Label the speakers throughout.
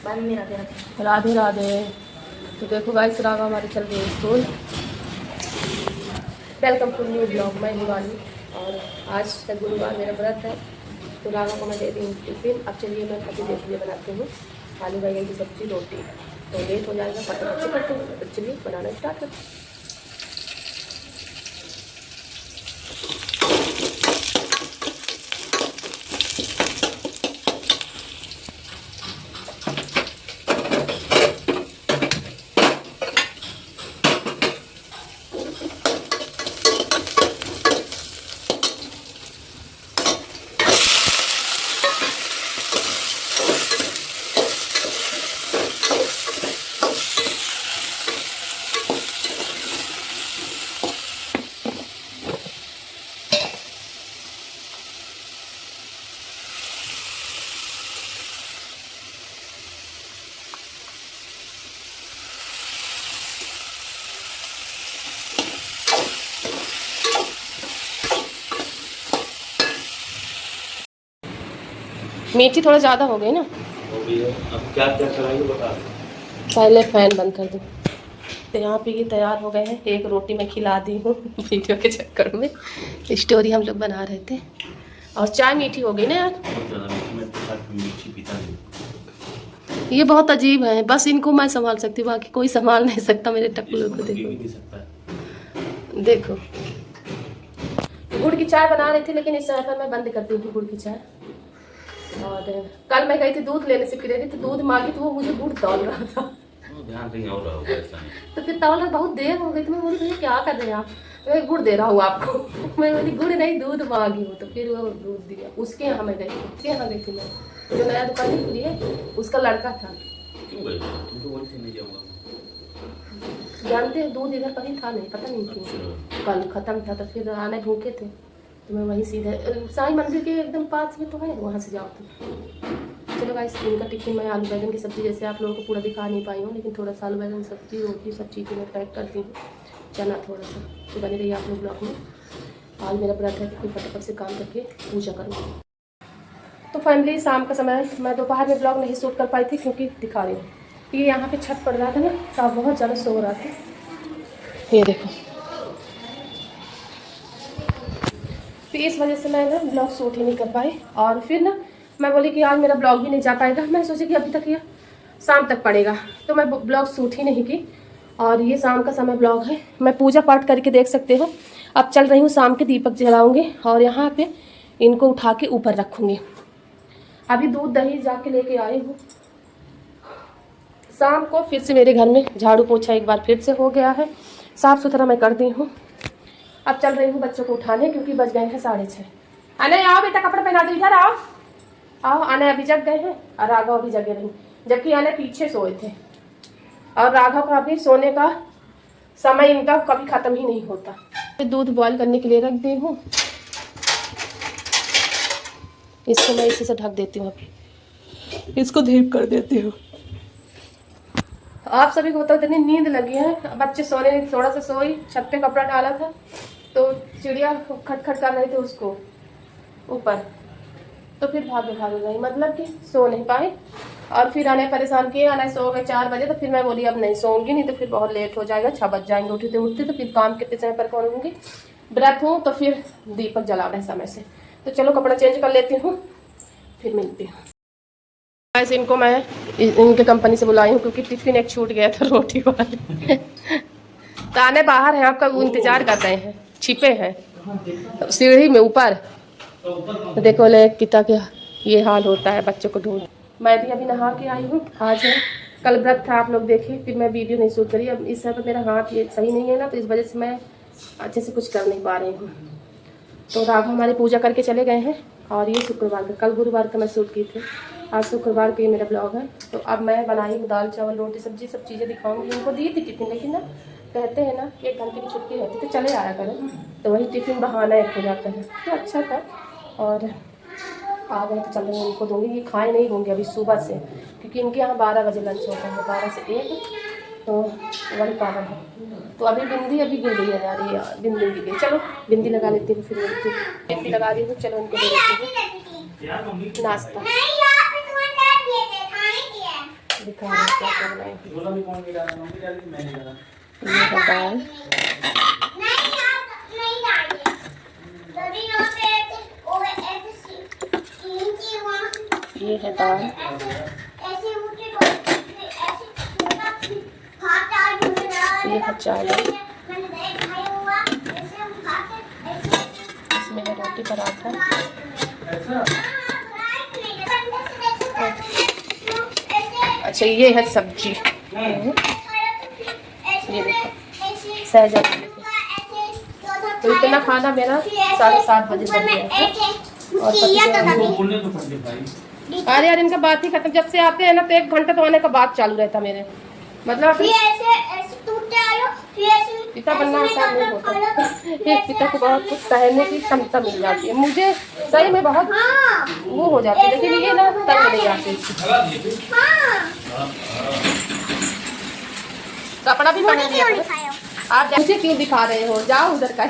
Speaker 1: राधे राधे। तो देखो गाइस, रागा हमारे चल रही है school. Welcome to new blog. मैं हिमानी और आज तक गुरुवार मेरा व्रत है, तो रागा को मैं दे दी टिफिन। अब चलिए मैं पति देख लिए बनाती हूँ आलू बैंगन की सब्जी रोटी। तो लेट हो जाएगा, फटाफट से करते हैं। तो चलिए बनाना स्टार्ट करते हैं। मीठी थोड़ा ज़्यादा हो गई ना,
Speaker 2: हो गई है। अब क्या क्या कराएंगे बता।
Speaker 1: पहले फैन बंद कर दो। तो यहाँ पे ये तैयार हो गए हैं। एक रोटी मैं खिला दी हूँ वीडियो के चक्कर में, स्टोरी हम लोग बना रहे थे। और चाय मीठी हो गई ना यार।
Speaker 2: बहुत ज़्यादा मीठी पीता नहीं।
Speaker 1: ये बहुत अजीब है, बस इनको मैं संभाल सकती हूँ, बाकी कोई संभाल नहीं सकता मेरे टक्कू को।
Speaker 2: भी नहीं सकता।
Speaker 1: देखो गुड़ की चाय बना रही थी, लेकिन इस समय पर मैं बंद करती हूँ गुड़ की चाय। और कल मैं गई थी दूध लेने से, फिर तो दूध मांगी तो वो मुझे गुड़ तौल रहा था।
Speaker 2: ध्यान कहीं और रहा होगा ऐसा।
Speaker 1: तो फिर तौल बहुत देर हो गई, तो मैं बोली भैया क्या कर रहे हैं आप। मैं गुड़ दे रहा हूँ आपको मैं बोली गुड़ नहीं दूध मांगी हूँ। तो फिर वो दूध दिया। उसके यहाँ मैं गई थी, उसके यहाँ गई थी मैं, जो नया दुकान खुली है उसका लड़का था।
Speaker 2: क्यों गई? तुम तो बोलते नहीं जाऊंगा।
Speaker 1: जानते हैं दूध इधर कहीं था नहीं, पता नहीं क्यों कल खत्म था। तो फिर आने भूखे थे, तो मैं वहीं सीधे साईं मंदिर के एकदम पास में तो है, वहाँ से जाओ। तो चलो गाइस, इनका टिफिन मैं आलू बैंगन की सब्ज़ी, जैसे आप लोगों को पूरा दिखा नहीं पाई हूँ, लेकिन थोड़ा सा आलू बैंगन की सब्ज़ी रोटी सब चीज़ें मैं पैक करती हूँ। चना थोड़ा सा, तो बने रही आप लोग ब्लॉग में। आज मेरा व्रत है, तो फटाफट से काम करके पूजा करूँ। तो फैमिली, शाम का समय, मैं दोपहर में ब्लॉग नहीं शूट कर पाई थी क्योंकि दिखा रही हूँ ये यहाँ पे छत पड़ रहा था ना, तो बहुत ज़्यादा सो रहा था। ये देखो, तो इस वजह से मैं ना ब्लॉग शूट ही नहीं कर पाई। और फिर ना मैं बोली कि आज मेरा ब्लॉग भी नहीं जा पाएगा। मैं सोची कि अभी तक ये शाम तक पड़ेगा, तो मैं ब्लॉग शूट ही नहीं की। और ये शाम का समय ब्लॉग है, मैं पूजा पाठ करके देख सकते हो। अब चल रही हूँ, शाम के दीपक जलाऊंगी और यहाँ पे इनको उठा के ऊपर रखूँगी। अभी दूध दही जाके लेके आई हूँ। शाम को फिर से मेरे घर में झाड़ू पोछा एक बार फिर से हो गया है, साफ़ सुथरा मैं कर दी हूँ। अब चल रही हूँ बच्चों को उठाने, क्योंकि बज गए हैं 6:30। अने आओ बेटा, कपड़ा पहना दो, इधर आओ। आओ, अने अभी जग गए हैं और राघव अभी जगे नहीं, जबकि अने पीछे सोए थे। और राघव का अभी सोने का समय इनका कभी ख़त्म ही नहीं होता। दूध बॉईल करने के लिए रख दी हूँ, इसको मैं इसी से ढक देती हूँ। अभी इसको धीप कर देती हूँ। आप सभी को तो इतनी नींद लगी है, बच्चे सोने नहीं, थोड़ा सा सोई, छत पे कपड़ा डाला था तो चिड़िया खटखट कर रहे थे उसको ऊपर, तो फिर भागे गई, मतलब कि सो नहीं पाए। और फिर आने परेशान किए, आने सो गए 4 बजे। तो फिर मैं बोली अब नहीं सोऊंगी, नहीं तो फिर बहुत लेट हो जाएगा, 6 बज जाएंगे उठते तो फिर काम कितने समय पर करूँगी। व्रत हूँ तो फिर दीपक जला रहे समय से। तो चलो कपड़ा चेंज कर लेती हूँ, फिर मिलती हूँ। ऐसे इनको मैं इनके कंपनी से बुलाई हूँ, क्योंकि टिफिन एक छूट गया था रोटी वाले तो आने बाहर है, आपका इंतजार कर रहे हैं, छिपे हैं सीढ़ी में ऊपर। तो देखो ले कितना क्या ये हाल होता है बच्चों को ढूंढ। मैं भी अभी नहा के आई हूँ, आज है, कल व्रत था आप लोग देखे, फिर मैं वीडियो नहीं शूट करी। अब इस समय पर मेरा हाथ ये सही नहीं है ना, तो इस वजह से मैं अच्छे से कुछ कर नहीं पा रही हूँ। तो राघव हमारे पूजा करके चले गए हैं, और ये शुक्रवार का, कल गुरुवार का मैं शूट की थी, आज शुक्रवार के मेरा ब्लॉग है। तो अब मैं बनाई हूँ दाल चावल रोटी सब्जी, सब चीज़ें दिखाऊंगी। उनको दी थी टिफिन, लेकिन ना कहते हैं ना 1 घंटे की छुट्टी रहती तो चले आया करें, तो वही टिफिन बहाना एक हो जाता है, तो अच्छा था। और आ गए तो चल रहे हैं, उनको दूँगी, ये खाए नहीं होंगे अभी सुबह से, क्योंकि इनके यहाँ 12 बजे लंच होता है, 12 से 1, तो वही कारण है। तो अभी बिंदी अभी गिर गई है यार, ये बिंदी गिर गई। चलो बिंदी लगा लेती हूँ, फिर मिलती हूँ। बिंदी लगा दी हूँ, चलो इनको दे देती हूँ नाश्ता। दिखा रहे क्या कर रहे हैं।
Speaker 3: झोला भी कौन नहीं डाला, मम्मी डाली मैंने डाला।
Speaker 1: ये है दाल, ये है दाल, ये है चावल, इसमें है रोटी पराठा, अच्छा ये है सब्जी, ये देखो सहजन। तो इतना खाना मेरा 7:30 बजे बन गया था। और
Speaker 3: उनको बोलने तो पड़ते भाई।
Speaker 1: अरे यार इनका बात ही खत्म, जब से आते हैं ना तो 1 घंटा तो आने का बात चालू रहता मेरे, मतलब पिता बनना आसान नहीं होता। एक पिता को बहुत कुछ सहने की क्षमता मिल जाती है, मुझे सही में बहुत वो हो जाती है, लेकिन ये ना तंग नहीं आती। कपड़ा भी पहन लिया आप, मुझे क्यों दिखा रहे हो, जाओ उधर का।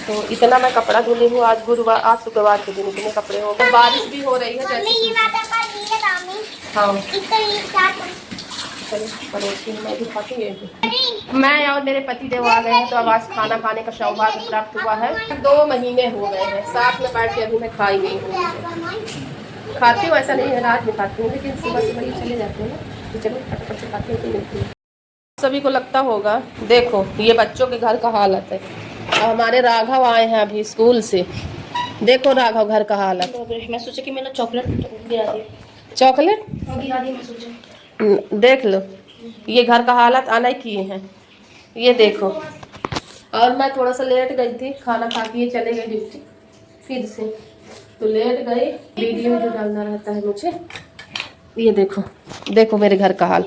Speaker 1: तो इतना मैं कपड़ा धुली हूँ, आज गुरुवार, आज शुक्रवार के दिन इतने कपड़े हो गए। बारिश भी हो रही है जैसे। हाँ पड़ोसी मैं भी खाती है। मैं और मेरे पति देव आ गए हैं, तो अब आज खाना खाने का सौभाग्य प्राप्त हुआ है। 2 महीने हो गए हैं साथ में बैठ के, अभी मैं खाई नहीं हूँ। खाती हूँ ऐसा नहीं है, रात में खाती हूँ, लेकिन सुबह से बड़ी चले जाते हैं ना, तो चलो फटाफट से खाती हूँ तो मिलती है। सभी को लगता होगा, देखो ये बच्चों के घर का हालत है। हमारे राघव आए हैं अभी स्कूल से, देखो राघव घर का हालत।
Speaker 4: मैं सोचा कि मैंने चॉकलेट गिरा दी,
Speaker 1: चॉकलेट
Speaker 4: गिरा दी मैं सोचा।
Speaker 1: देख लो ये घर का हालत आना किए हैं, ये देखो। और मैं थोड़ा सा लेट गई थी, खाना खा के चले गए ड्यूटी फिर से, तो लेट गई। वीडियो जो डालना रहता है मुझे। ये देखो, देखो मेरे घर का हाल।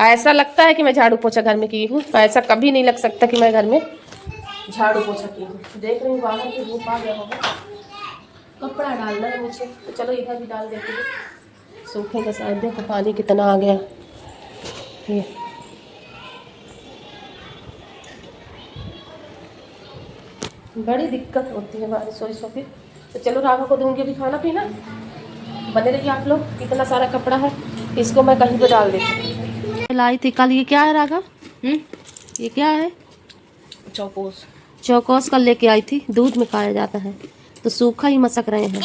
Speaker 1: ऐसा लगता है कि मैं झाड़ू पोछा घर में की हूँ, ऐसा कभी नहीं लग सकता कि मैं घर में झाड़ू पोछा की हूँ। देख रही हूँ बाहर की धूप आ गया होगा, कपड़ा डालना है मुझे, तो चलो इधर भी डाल देती हूँ, सूखेगा शायद। देखो पानी कितना आ गया, ये बड़ी दिक्कत होती है बारिश वारिश की। तो चलो राघव को दूंगी अभी खाना पीना, बने रहिए आप लोग। कितना सारा कपड़ा है, इसको मैं कहीं पे डाल देती। लाई थी कल, ये क्या है राघव? ये क्या है?
Speaker 4: चौकोस
Speaker 1: चौकोस कल लेके आई थी, दूध में खाया जाता है, तो सूखा ही मसक रहे हैं।